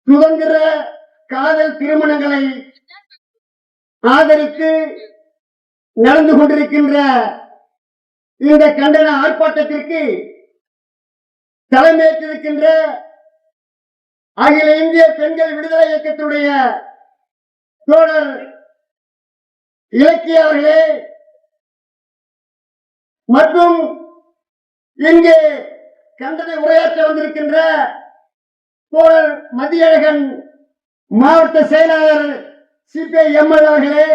சுதந்திர காதல் திருமணங்களை ஆதரித்து நடந்து கொண்டிருக்கின்ற இந்த கண்டன ஆர்ப்பாட்டத்திற்கு தலைமையேற்றிருக்கின்ற அகில இந்திய பெண்கள் விடுதலை இயக்கத்துடைய தோழர் இலக்கிய அவர்களே மற்றும் இங்கே கண்டன உரையாற்ற வந்திருக்கின்ற தோழர் மதியழகன் மாவட்ட செயலாளர் CPI-ML அவர்களே,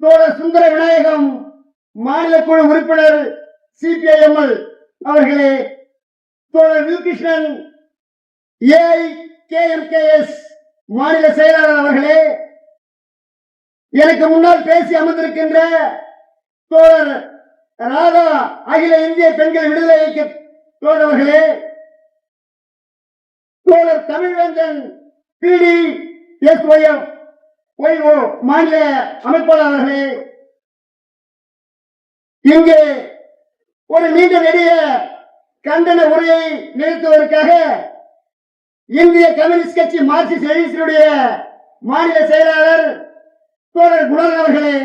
தோழர் சுந்தர விநாயகம் மாநில குழு உறுப்பினர் CPI-ML அவர்களே, தோழர் வில்கிருஷ்ணன் AIKMKS மாநில செயலாளர் அவர்களே, எனக்கு முன்னால் பேசி அமர்ந்திருக்கின்ற தோழர் ராதா அகில இந்திய பெண்கள் விடுதலை இயக்க தோழர்களே, தோழர் தமிழ்வேந்தன் PDSYO மாநில அமைப்பாளர் அவர்களே, இங்கே ஒரு நீண்ட நெடிய கண்டன உரையை நிறுத்துவதற்காக இந்திய கம்யூனிஸ்ட் கட்சி மார்க்சிஸ்ட் லெனினிஸ்டுடைய மாநில செயலாளர் தோழர் குணன் அவர்களே,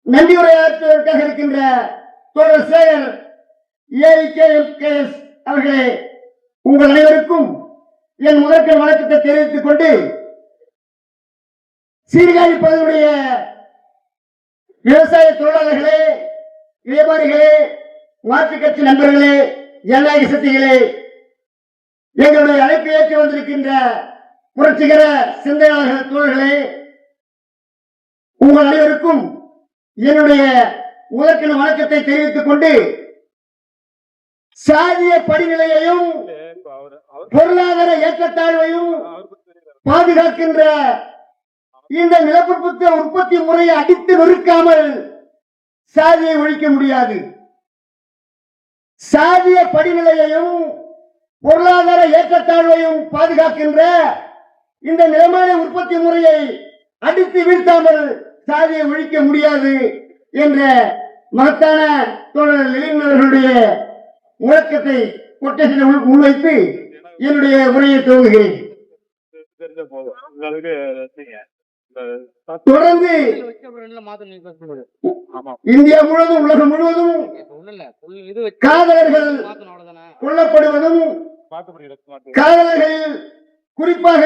நன்றி உரையாற்றுவதற்காக இருக்கின்ற தோழர் சேகர் AIKMKS அவர்களே, உங்கள் அனைவருக்கும் என் முதற்கண் வணக்கத்தை தெரிவித்துக் கொண்டு, சீர்காழி பகுதியுடைய விவசாய தொழிலாளர்களே, வியாபாரிகளே, மாற்றுக் கட்சி நண்பர்களே, ஜனநாயக சக்திகளே, எங்களுடைய அழைப்பை ஏற்று வந்திருக்கின்ற புரட்சிகர சிந்தனையாளர்கள் தோழர்களே, உங்கள் அனைவருக்கும் என்னுடைய முதற்கண் வணக்கத்தை தெரிவித்துக் கொண்டு, சாதிய படிநிலையையும் பொருளாதார ஏற்றத்தாழ்வையும் பாதுகாக்கின்ற இந்த நிலப்பரப்பு உற்பத்தி முறையை அடித்து நொறுக்காமல் சாதியை ஒழிக்க முடியாது. சாதிய படிநிலையையும் பொருளாதார ஏற்றத்தாழ்வையும் பாதுகாக்கின்ற இந்த நிலமான உற்பத்தி முறையை அடித்து வீழ்த்தாமல் சாதியை ஒழிக்க முடியாது என்ற மகத்தான தோழர் லெனின் அவர்களுடைய முழக்கத்தை கொட்டேஷன் முன்வைத்து என்னுடைய உரையை துவங்குகிறேன். தொடர்ந்து இந்தியா முழுவதும் உலகம் முழுவதும் காதலர்கள் கொல்லப்படுவதும், காதலர்களில் குறிப்பாக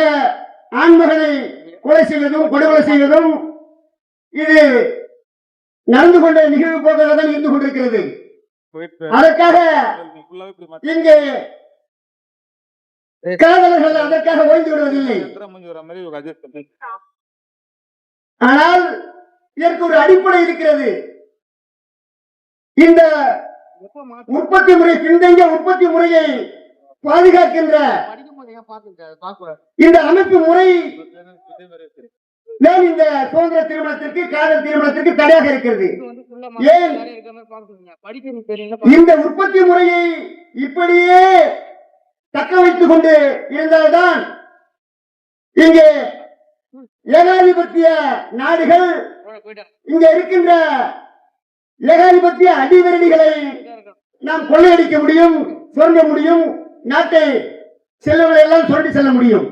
ஆண்மகனை கொலை செய்வதும் படுகொலை செய்வதும் இது நடந்து கொண்ட நிகழ்வு போக்காக தான் இருந்து கொண்டிருக்கிறது. அதற்காக இங்கே காதலர்கள் அதற்காக ஓய்ந்து விடுவதில்லை. ஆனால் இதற்கு ஒரு அடிப்படை இருக்கிறது. இந்த உற்பத்தி முறை பின்தங்கிய உற்பத்தி முறையை பாதுகாக்கின்ற இந்த அமைப்பு முறை இந்த சுதந்திர திருமணத்திற்கு காதல் திருமணத்திற்கு தடையாக இருக்கிறது. ஏன் இந்த உற்பத்தி முறையை இப்படியே தக்க வைத்துக் கொண்டு இருந்தால்தான் இங்கே ஏகாதிபத்திய நாடுகள், இங்க இருக்கின்ற ஏகாதிபத்திய அடிவரடிகளை நாம் கொள்ளையடிக்க முடியும், சுரண்ட முடியும், நாட்டை செல்வங்களை எல்லாம் சுரண்டி செல்ல முடியும்.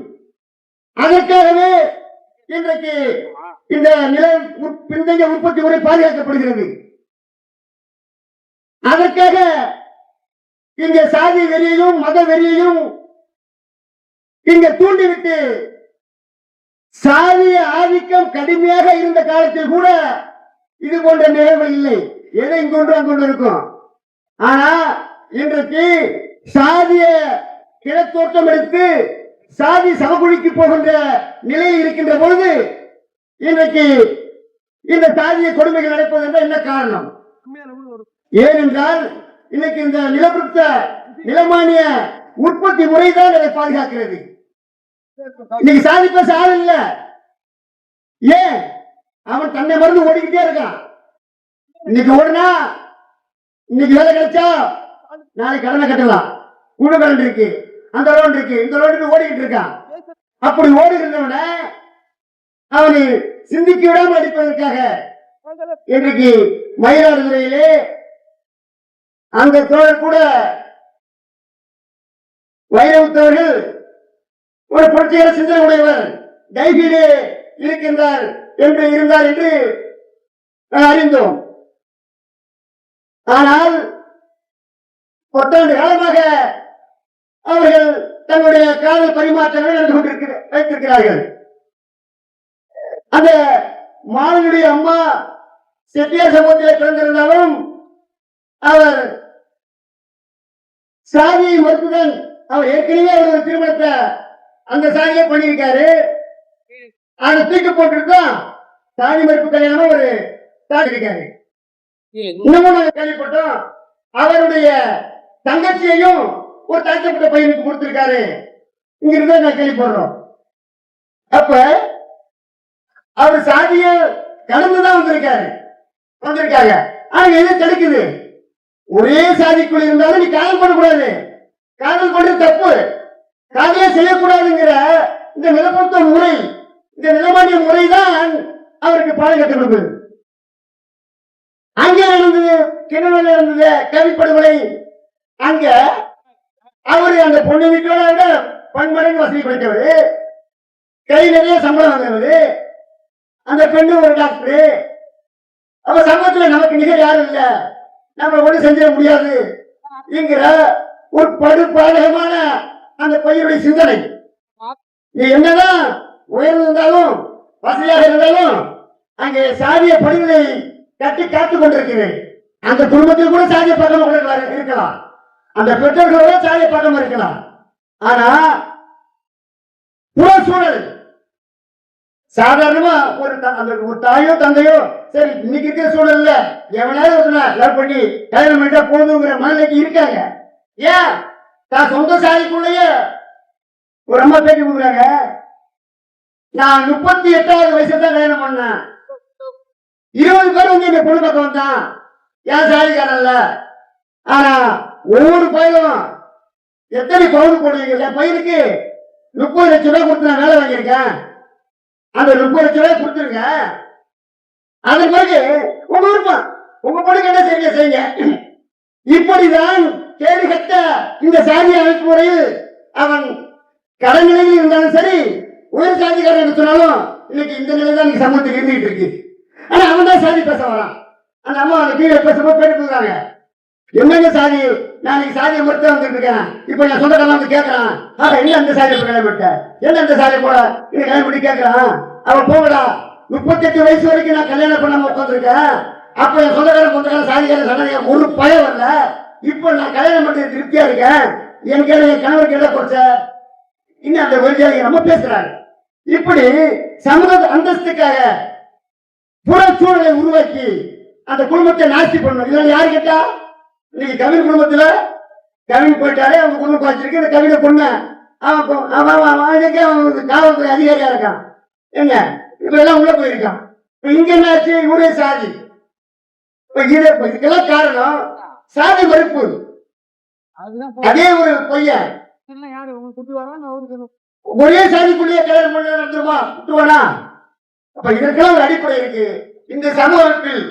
அதற்காகவே இன்றைக்கு இந்த நில பின்தங்கிய உற்பத்தி முறை பாதுகாக்கப்படுகிறது. அதற்காக இங்க சாதி வெறியையும் மத வெறியையும் இங்க தூண்டிவிட்டு, சாதிய ஆதிக்கம் கடுமையாக இருந்த காலத்தில் கூட இது போன்ற நிகழ்வு இல்லை. எதை இங்கொன்று அங்கொன்று இருக்கும். ஆனா இன்றைக்கு சாதிய கிழத்தோட்டம் எடுத்து சாதி சமகுழிக்கு போகின்ற நிலையில் இருக்கின்ற பொழுது இன்றைக்கு இந்த சாதிய கொடுமைகள் நடப்பது என்ன காரணம்? ஏனென்றால் இன்னைக்கு இந்த நிலப்பரத்த நிலமானிய உற்பத்தி முறைதான் அதை பாதுகாக்கிறது. இன்னைக்கு சாதி பேச ஆள் இல்ல. ஏன்? அவன் தன்னை மருந்து ஓடிக்கிட்டே இருக்கான். இன்னைக்கு ஓடுனா இன்னைக்கு வேலை கிடைச்சா நாளைக்கு கடனை கட்டலாம். குழு கடன் இருக்கு, அந்த லோன் இருக்கு, இந்த லோன் ஓடிக்கிட்டு இருக்கான். அப்படி ஓடுகின்றவன அவனை சிந்திக்க விடாமல் அடிப்பதற்காக இன்றைக்கு மயிலாடுதுறையிலே அந்த தோழர் கூட வைரவுத்தவர்கள் ஒரு புரட்சிகர சிந்தனை உடையவர் டைபியிலே இருந்தார் என்று அறிந்தோம். ஆனால் 10 ஆண்டு காலமாக அவர்கள் தன்னுடைய காதல் பரிமாற்றங்களை நடந்து வைத்திருக்கிறார்கள். அந்த மாணவனுடைய அம்மா செட்டியார் சமூகத்தில் பிறந்திருந்தாலும் அவர் சாதியை மறுத்துதான் அவர் ஏற்கனவே ஒரு திருமணத்தை அந்த சாதியை பண்ணியிருக்காரு. அதை தூக்கி போட்டுதான் சாதி மறுப்பு கல்யாணம் ஒரு சாதி இருக்காரு. இன்னமும் நாங்கள் கேள்விப்பட்டோம் அவருடைய தங்கச்சியையும் ஒரு தாக்கப்பட்ட பையனுக்கு கொடுத்திருக்காரு. இங்கிருந்து நான் கேள்விப்படுறோம். அப்ப அவர் சாதிய கடந்துதான் வந்திருக்காங்க. ஆனா எது தடுக்குது? ஒரே சாதிக்குள்ள இருந்தாலும் நீ காதல் பண்ணக்கூடாது, காதல் பண்றது தப்பு, காதலே செய்யக்கூடாதுங்கிற இந்த நிலப்படுத்த முறை, இந்த நிலமானிய முறைதான் அவருக்கு பாடம் கற்றுக் கொடுக்குது. அங்கே நடந்தது, கிணறுல இருந்தது கவிப்படுகொலை. அங்க அவரு அந்த பொண்ணு வீட்டோட விட பன்மடங்கு வசதி படைத்தவர், கை நிறைய சம்பளம் வாங்குறது. அந்த பெண்ணு ஒரு டாக்டர். அவ சமூகத்துல நமக்கு நிகழ் யாரும் இல்ல, நம்ம ஒண்ணு செஞ்சிட முடியாது என்கிற ஒரு படுபாதகமான அந்த பையனுடைய சிந்தனை. நீ என்னதான் உயர்ந்திருந்தாலும் வசதியாக இருந்தாலும் அங்கே சாதிய பணிகளை கட்டி காத்துக் கொண்டிருக்கிறேன். அந்த குடும்பத்தில் கூட சாதிய பக்கம் இருக்கலாம், அந்த பெற்றோர்களோட சாதிய பக்கம் இருக்கலாம். ஆனா புற சூழல் சாதாரணமா ஒரு தாயோ தந்தையோ சரி இன்னைக்கு இருக்கிற சூழல்ல எவனாவது லவ் பண்ணி கல்யாணம் பண்ணிட்டா போதுங்கிற மனநிலைக்கு இருக்காங்க. ஏன் தான் சொந்த சாதிக்குள்ளேயே ஒரு அம்மா பேட்டி கொடுக்குறாங்க, நான் 38வது வயசுல தான் கல்யாணம் பண்ணேன், 20 பேர் வந்து எங்க பொண்ணு பக்கம் வந்தான், ஏன் சாதிக்காரன்ல. ஆனா ஒவ்வொரு பையனும் எத்தனை பவுன் போடுவீங்க? என் பையனுக்கு 30 லட்சம் ரூபாய் கொடுத்து நான் வேலை வாங்கியிருக்கேன், அந்த 30 லட்சம் ரூபாய் கொடுத்துருங்க, அதன் பிறகு உங்க விருப்பம், உங்க பொண்ணுக்கு என்ன செய்யுங்க. இப்படிதான் கேள்வி கட்ட இந்த சாதி அமைப்பு முறையில் அவன் கடன் நிலையில் இருந்தாலும் சரி, உயர் சாதிக்காரன் என்று சொன்னாலும் இன்னைக்கு இந்த நிலை தான் இன்னைக்கு சமூகத்துக்கு இருந்துகிட்டு இருக்கு. ஆனா அவன் தான் சாதி பேச வரான். அந்த அம்மா அந்த கீழே பேசும்போது பேட்டி கொடுக்குறாங்க, என்னங்க சாதி, நான் இன்னைக்கு சாதியை மறுத்து வந்துட்டு இருக்கேன், இப்ப நான் சொந்தக்காரன் வந்து கேட்கறான், என்ன அந்த சாதியை கல்யாணம் பண்ணிட்ட, என்ன அந்த சாதியை போட இன்னைக்கு கல்யாணம் பண்ணி கேட்கறான். அவன் போகடா 38 வயசு வரைக்கும் நான் கல்யாணம் பண்ணாம உட்காந்துருக்கேன், அப்ப என் சொந்தக்காரன் சாதிக்காரன் சொன்ன ஒரு பயம் வரல, இப்ப நான் கல்யாணம் பண்ணி திருப்தியா இருக்கேன், எனக்கு என் கணவருக்கு என்ன குறைச்ச, இன்னும் அந்த வெளியாளி நம்ம பேசுறாங்க. இப்படி சமூக அந்தஸ்துக்காக புற சூழலை உருவாக்கி அந்த குடும்பத்தை நாஸ்தி பண்ணணும். இதெல்லாம் யாரு கேட்டா, இன்னைக்கு கவின் குடும்பத்துல கவின் போயிட்டாலே அவங்க குடும்பம் வச்சிருக்கு, இந்த கவினை பொண்ணு அவன் காவல்துறை அதிகாரியா இருக்கான், என்ன இப்ப எல்லாம் உள்ள போயிருக்கான். இப்ப இங்க என்ன ஆச்சு, இவரே சாதி. இதுக்கெல்லாம் காரணம் சாதி மறுப்பு. அதே ஒரு பையன் ஒரே சாதிக்குள்ளேயே கல்யாணம் பண்ண நடந்துருமா விட்டுவானா? அப்ப இதற்கெல்லாம் ஒரு அடிப்படை இருக்கு. இந்த சமூகத்தில்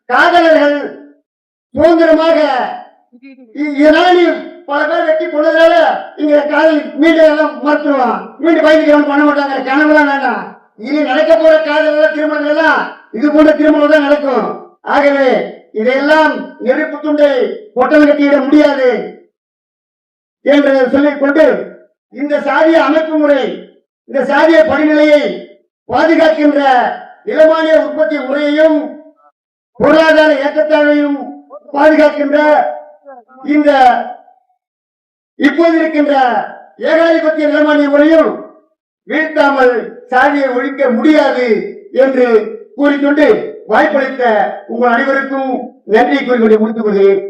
காதலர்கள் சுதந்திரமாக இதனால நீ பல பேர் வெட்டி கொண்டதால இங்க காதல் மீண்டும் எல்லாம் மறுத்துருவான், மீண்டும் பயணிக்க பண்ண மாட்டாங்க, கனவுலாம் வேண்டாம். இனி நடக்க போற காதல் திருமணங்கள் எல்லாம் இது போன்ற திருமணம் தான் நடக்கும். ஆகவே இதையெல்லாம் நெருப்பு துண்டை பொட்டல் கட்டிவிட முடியாது என்று சொல்லிக் கொண்டு இந்த சாதிய அமைப்பு முறை, இந்த சாதிய படிநிலையை பாதுகாக்கின்ற நிலமானிய உற்பத்தி முறையையும் பொருளாதார ஏற்றத்தாழ்வையும் பாதுகாக்கின்ற இந்த இப்போது இருக்கின்ற ஏகாதிபத்திய நிலமானிய முறையும் வீழ்த்தாமல் சாதியை ஒழிக்க முடியாது என்று கூறிக்கொண்டு வாய்ப்பளித்த உங்கள் அனைவருக்கும் நன்றி கூறிக்கொண்டு முடித்துக் கொள்கிறேன்.